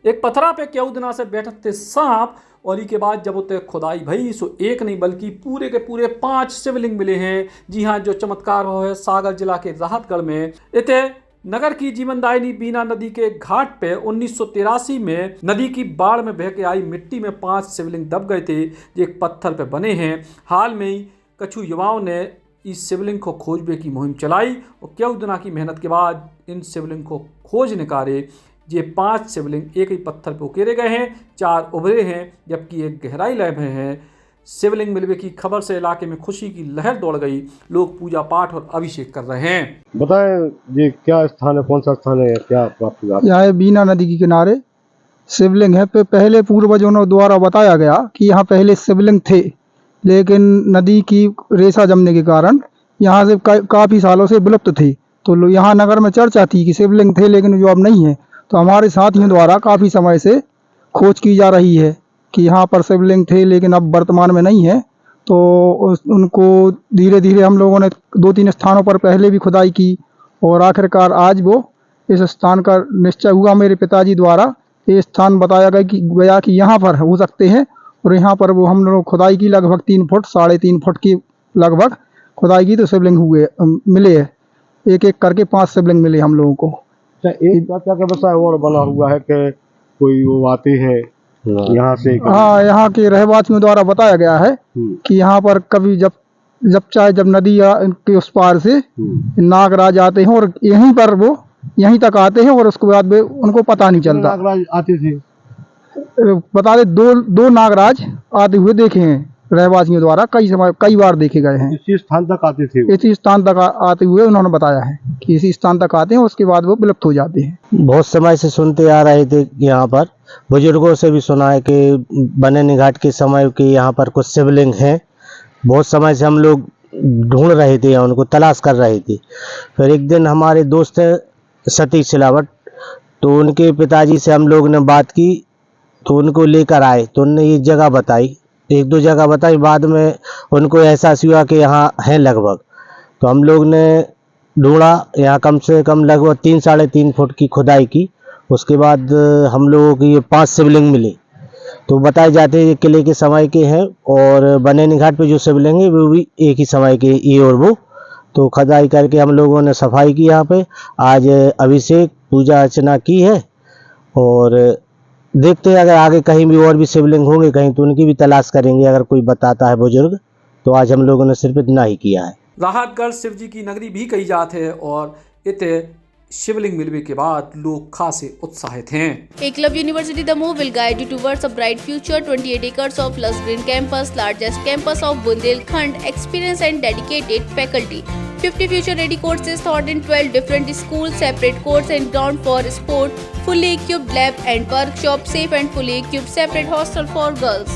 एक पथरा पे क्यों से बैठते सांप और के बाद जब उते खुदाई भई सो एक नहीं बल्कि पूरे के पूरे 5 शिवलिंग मिले हैं। जी हाँ, जो चमत्कार हो है सागर जिला के राहतगढ़ में। इते नगर की जीवनदायिनी बीना नदी के घाट पे 1983 में नदी की बाढ़ में बह के आई मिट्टी में 5 शिवलिंग दब गए थे जो एक पत्थर पे बने हैं। हाल में ही कछु युवाओं ने इस शिवलिंग को खोजने की मुहिम चलाई और क्यों दिना की मेहनत के बाद इन शिवलिंग को खोज निकाले। ये 5 शिवलिंग एक ही पत्थर पर उकेरे गए हैं, 4 उभरे हैं जबकि एक गहराई लय में है। शिवलिंग मिलने की खबर से इलाके में खुशी की लहर दौड़ गई। लोग पूजा पाठ और अभिषेक कर रहे हैं। बताएं ये क्या स्थान है, कौन सा स्थान है, क्या प्राप्त हुआ? यहाँ बीना नदी के किनारे शिवलिंग है। पहले पूर्वजों द्वारा बताया गया कि यहाँ पहले शिवलिंग थे, लेकिन नदी की रेशा जमने के कारण यहाँ से काफ़ी सालों से विलुप्त थे। तो यहाँ नगर में चर्चा थी कि शिवलिंग थे, लेकिन जो अब नहीं है। तो हमारे साथियों द्वारा काफ़ी समय से खोज की जा रही है कि यहाँ पर शिवलिंग थे, लेकिन अब वर्तमान में नहीं है। तो उनको धीरे धीरे हम लोगों ने 2-3 स्थानों पर पहले भी खुदाई की और आखिरकार आज वो इस स्थान का निश्चय हुआ। मेरे पिताजी द्वारा ये स्थान बताया गया कि यहाँ पर हो सकते हैं और यहाँ पर वो हम लोग खुदाई की लगभग 3 फुट 3.5 फुट की लगभग खुदाई की तो शिवलिंग हुए मिले है। एक एक करके 5 शिवलिंग मिले हम लोगों को। एक क्या व्यवसाय और बना हुआ है कि कोई वो आते हैं यहाँ से? हाँ, यहाँ के रहवासियों द्वारा बताया गया है कि यहाँ पर कभी जब चाहे जब नदी के उस पार से नागराज आते हैं और यहीं पर वो यहीं तक आते हैं और उसके बाद उनको पता नहीं चलता। नागराज आते थे? बता दे, दो नागराज आते हुए देखे हैं रहवासियों द्वारा, कई बार देखे गए हैं। इसी स्थान तक आते थे? इसी स्थान तक आते हुए उन्होंने बताया है कि इसी स्थान तक आते हैं, उसके बाद वो विलुप्त हो जाते हैं। बहुत समय से सुनते आ रहे थे, यहाँ पर बुजुर्गों से भी सुना है कि बनेनी घाट के समय के यहाँ पर कुछ शिवलिंग हैं। बहुत समय से हम लोग ढूंढ रहे थे या उनको तलाश कर रहे थे। फिर एक दिन हमारे दोस्त है सतीश सिलावट, तो उनके पिताजी से हम लोग ने बात की तो उनको लेकर आए। तो उनने ये जगह बताई, 1-2 जगह बताई। बाद में उनको एहसास हुआ कि यहाँ है लगभग। तो हम लोग ने ढूंढा, यहाँ कम से कम लगभग 3-3.5 फुट की खुदाई की। उसके बाद हम लोगों को ये 5 शिवलिंग मिले। तो बताए जाते हैं ये किले के समय के हैं और बनेनी घाट पे जो शिवलिंग है वो भी एक ही समय के, ये और वो। तो खुदाई करके हम लोगों ने सफाई की यहाँ पे। आज अभिषेक पूजा अर्चना की है और देखते हैं अगर आगे कहीं भी और भी शिवलिंग होंगे कहीं तो उनकी भी तलाश करेंगे। अगर कोई बताता है बुजुर्ग तो आज हम लोगों ने सिर्फ इतना ही किया है। राहतगढ़ शिव जी की नगरी भी कही जाती है और इते शिवलिंग मिलने के बाद लोग खासे उत्साहित हैं। Eklavya university Damoh will guide you towards a bright future. 28 acres of lush green campus, largest campus of Bundelkhand, experienced and dedicated faculty. 50 future-ready courses taught in 12 different schools, separate courts and ground for sport, fully equipped lab and workshop, safe and fully equipped separate hostel for girls.